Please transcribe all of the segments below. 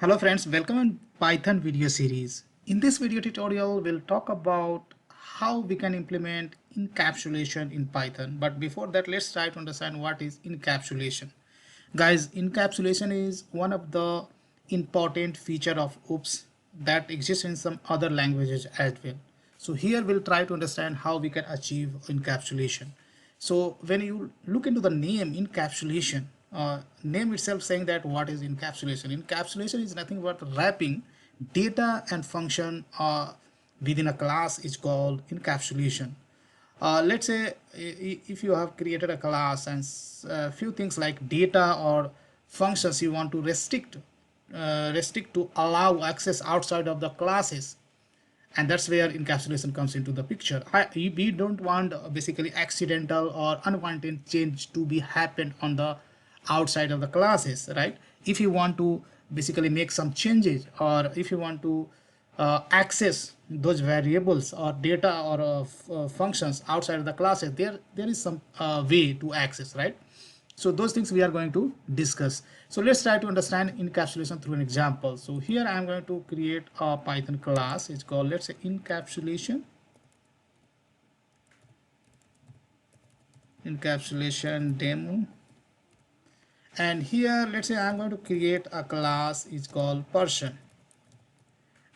Hello friends, welcome in Python video series. In this video tutorial, we'll talk about how we can implement encapsulation in Python. But before that, let's try to understand what is encapsulation. Guys, encapsulation is one of the important feature of OOPS that exists in some other languages as well. So here we'll try to understand how we can achieve encapsulation. So when you look into the name encapsulation, name itself saying that what is encapsulation. Encapsulation is nothing but wrapping data and function within a class is called encapsulation. Let's say if you have created a class and few things like data or functions you want to restrict to allow access outside of the classes, and that's where encapsulation comes into the picture. We don't want basically accidental or unwanted change to be happened on the outside of the classes, right? If you want to basically make some changes, or if you want to access those variables or data or functions outside of the classes, there is some way to access, right? So those things we are going to discuss. So let's try to understand encapsulation through an example. So here I am going to create a Python class. It's called, let's say, encapsulation demo. And here, let's say I'm going to create a class. It's called person.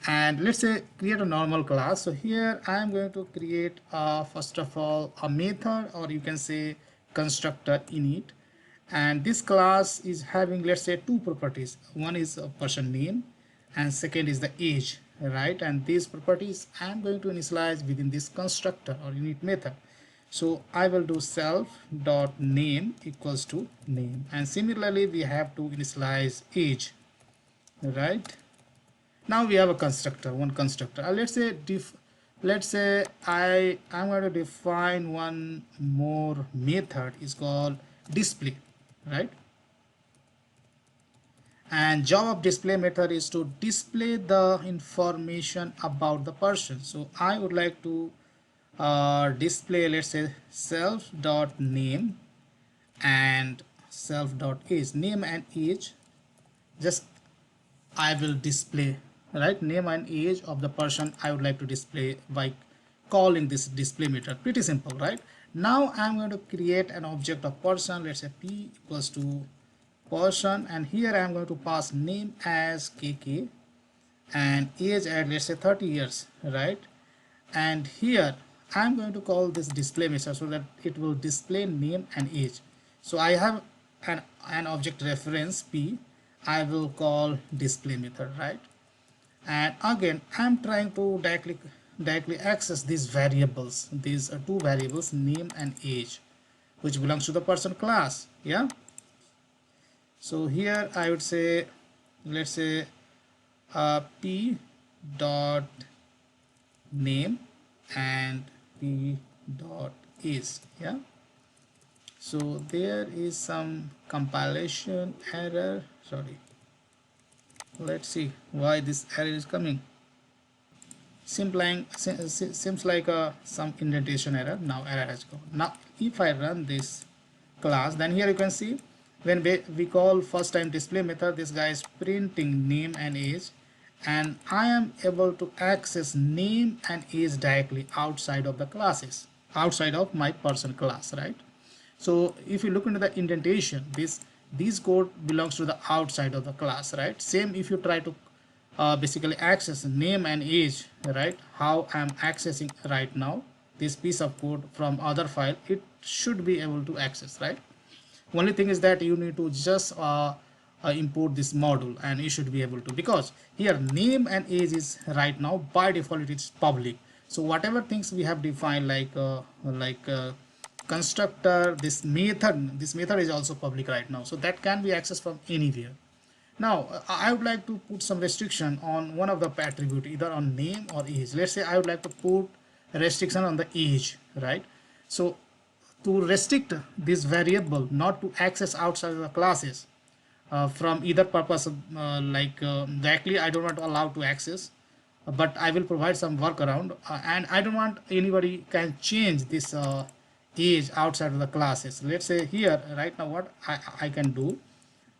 And let's say create a normal class. So here I am going to create first of all a method, or you can say constructor init. And this class is having, let's say, two properties. One is a person name and second is the age, right? And these properties I'm going to initialize within this constructor or init method. So I will do self dot name equals to name, and similarly we have to initialize age, right? Now we have a constructor, one constructor. Let's say I'm going to define one more method. Is called display, right? And job of display method is to display the information about the person. So I would like to display, let's say, self dot name and self dot age. Name and age, just I will display, right? Name and age of the person I would like to display by calling this display method. Pretty simple, right? Now I'm going to create an object of person. Let's say p equals to person, and here I'm going to pass name as kk and age at, let's say, 30 years, right? And here I'm going to call this display method so that it will display name and age. So I have an object reference p. I will call display method, right? And again I'm trying to directly access these variables. These are two variables, name and age, which belongs to the person class. Yeah, so here I would say, let's say, p dot name and p dot age. Yeah, so there is some compilation error, sorry. Let's see why this error is coming. Seems like some indentation error. Now error has gone. Now if I run this class, then here you can see when we call first time display method, this guy is printing name and age, and I am able to access name and age directly outside of the classes, outside of my person class, right? So if you look into the indentation, this code belongs to the outside of the class, right? Same if you try to basically access name and age, right? How I'm accessing right now this piece of code from other file, it should be able to access, right? Only thing is that you need to just import this module, and you should be able to, because here name and age is right now by default it is public. So whatever things we have defined like constructor, this method is also public right now, so that can be accessed from anywhere. Now I would like to put some restriction on one of the attribute, either on name or age. Let's say I would like to put a restriction on the age, right? So to restrict this variable not to access outside of the classes from either purpose, directly I don't want to allow to access, but I will provide some workaround, and I don't want anybody can change this age outside of the classes. Let's say here right now what I can do,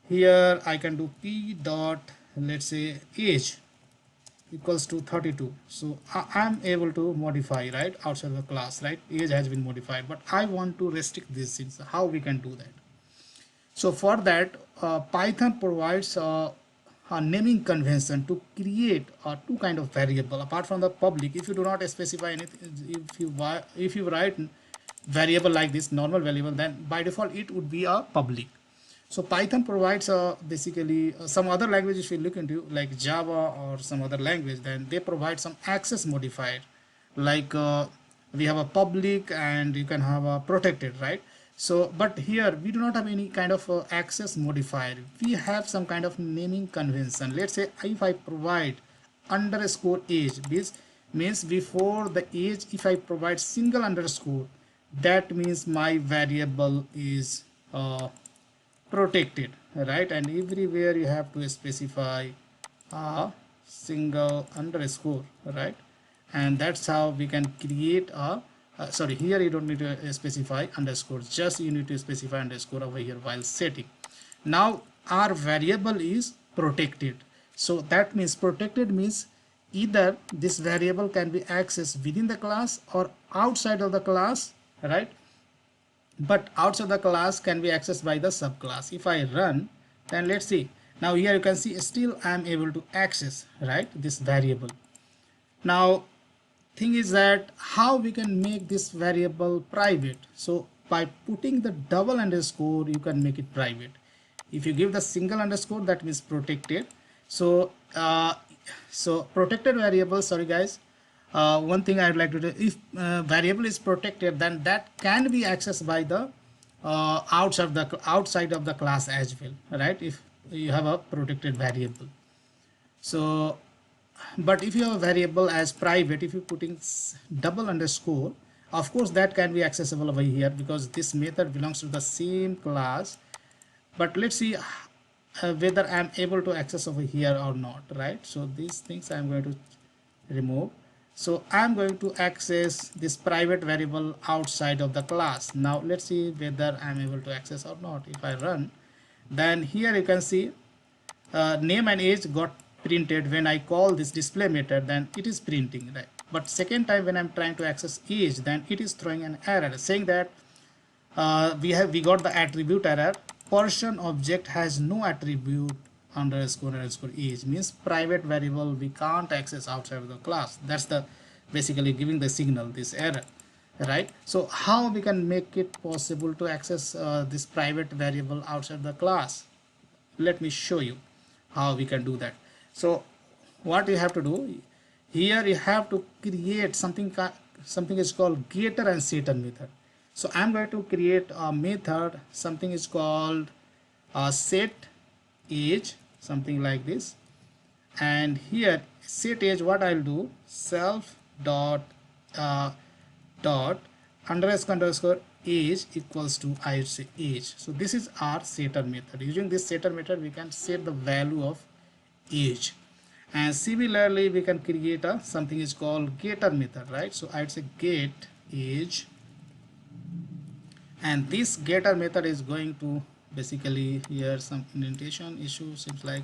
here I can do p dot let's say age equals to 32. So I'm able to modify, right, outside the class, right? Age has been modified, but I want to restrict these things. How we can do that? So for that, Python provides a naming convention to create two kind of variable apart from the public. If you do not specify anything, if you write variable like this normal variable, then by default it would be a public. So Python provides basically some other language. If you look into like Java or some other language, then they provide some access modifier, like we have a public and you can have a protected, right? So but here we do not have any kind of access modifier. We have some kind of naming convention. Let's say if I provide underscore age, this means before the age, if I provide single underscore, that means my variable is protected, right? And everywhere you have to specify a single underscore, right? And that's how we can create a sorry, here you don't need to specify underscore, just you need to specify underscore over here while setting. Now our variable is protected, so that means protected means either this variable can be accessed within the class or outside of the class, right? But outside the class can be accessed by the subclass. If I run, then let's see, now here you can see still I am able to access, right, this variable. Now thing is that how we can make this variable private. So by putting the double underscore you can make it private. If you give the single underscore, that means protected. So so protected variable, sorry guys, one thing I would like to do, if variable is protected, then that can be accessed by the outside of the class as well, right? If you have a protected variable. So but if you have a variable as private, if you're putting double underscore, of course that can be accessible over here because this method belongs to the same class. But let's see whether I'm able to access over here or not, right? So these things I'm going to remove. So I'm going to access this private variable outside of the class. Now let's see whether I'm able to access or not. If I run, then here you can see name and age got printed when I call this display method, then it is printing, right? But second time when I'm trying to access age, then it is throwing an error saying that we got the attribute error, person object has no attribute underscore age, means private variable we can't access outside of the class. That's the basically giving the signal, this error, right? So how we can make it possible to access this private variable outside the class? Let me show you how we can do that. So what you have to do here, you have to create something is called getter and setter method. So I'm going to create a method, something is called set age, something like this. And here set age, what I'll do, self dot underscore age equals to, I would say, age. So this is our setter method. Using this setter method we can set the value of age. And similarly we can create a something is called getter method, right? So I'd say get age, and this getter method is going to basically, here some indentation issue seems like,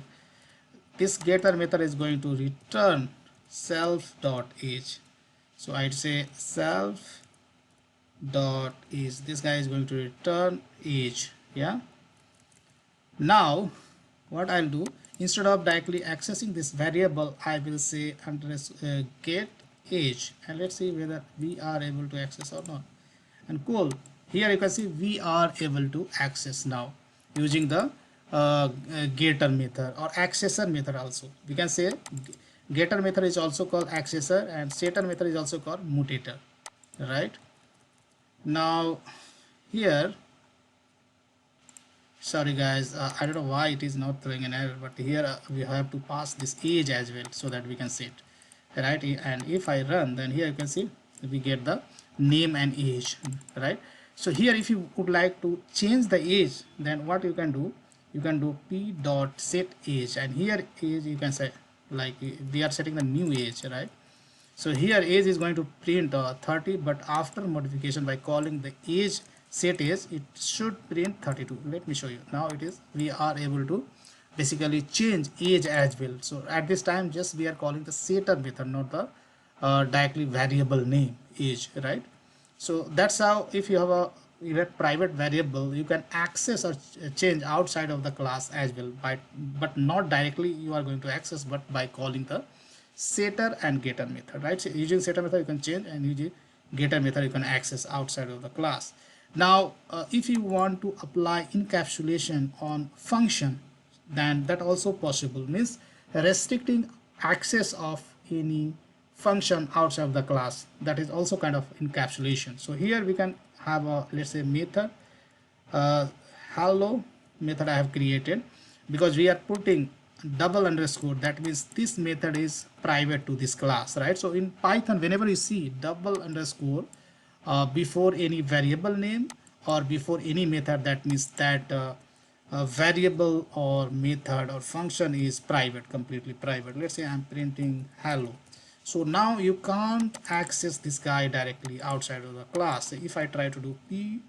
this getter method is going to return self dot age. So I'd say self dot age, this guy is going to return age. Yeah, now what I'll do, instead of directly accessing this variable, I will say get age, and let's see whether we are able to access or not. And cool, here you can see we are able to access now using the getter method or accessor method. Also we can say getter method is also called accessor and setter method is also called mutator, right? Now here, sorry guys, I don't know why it is not throwing an error, but here we have to pass this age as well so that we can set, right? And if I run, then here you can see we get the name and age, right? So here if you would like to change the age, then what you can do, you can do p dot set age, and here age you can say like we are setting the new age, right? So here age is going to print 30, but after modification by calling the age set age, it should print 32. Let me show you. Now it is, we are able to basically change age as well. So at this time just we are calling the setter method, not the directly variable name age, right? So that's how if you have private variable, you can access or change outside of the class as well, but not directly you are going to access, but by calling the setter and getter method, right? So using setter method you can change, and using getter method you can access outside of the class. Now if you want to apply encapsulation on function, then that also possible, means restricting access of any function outside of the class, that is also kind of encapsulation. So here we can have a, let's say, method hello method I have created, because we are putting double underscore, that means this method is private to this class, right? So in Python whenever you see double underscore before any variable name or before any method, that means that a variable or method or function is private, completely private. Let's say I'm printing hello. So now you can't access this guy directly outside of the class. So if I try to do p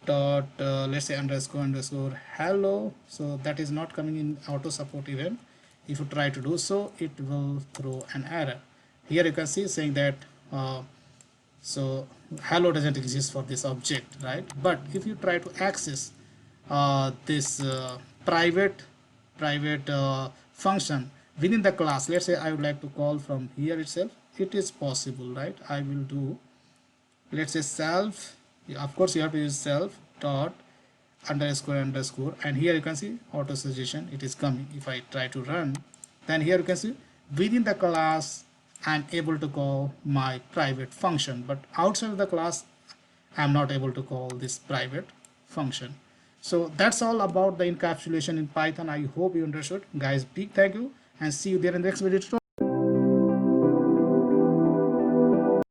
dot let's say underscore underscore hello, so that is not coming in auto support even. If you try to do so, it will throw an error. Here you can see saying that so hello doesn't exist for this object, right? But if you try to access this private function within the class, let's say I would like to call from here itself, it is possible, right? I will do, let's say, self, of course you have to use self dot underscore underscore, and here you can see auto suggestion, it is coming. If I try to run, then here you can see within the class I'm able to call my private function, but outside of the class I'm not able to call this private function. So that's all about the encapsulation in Python. I hope you understood, guys. Big thank you, and see you there in the next video tutorial.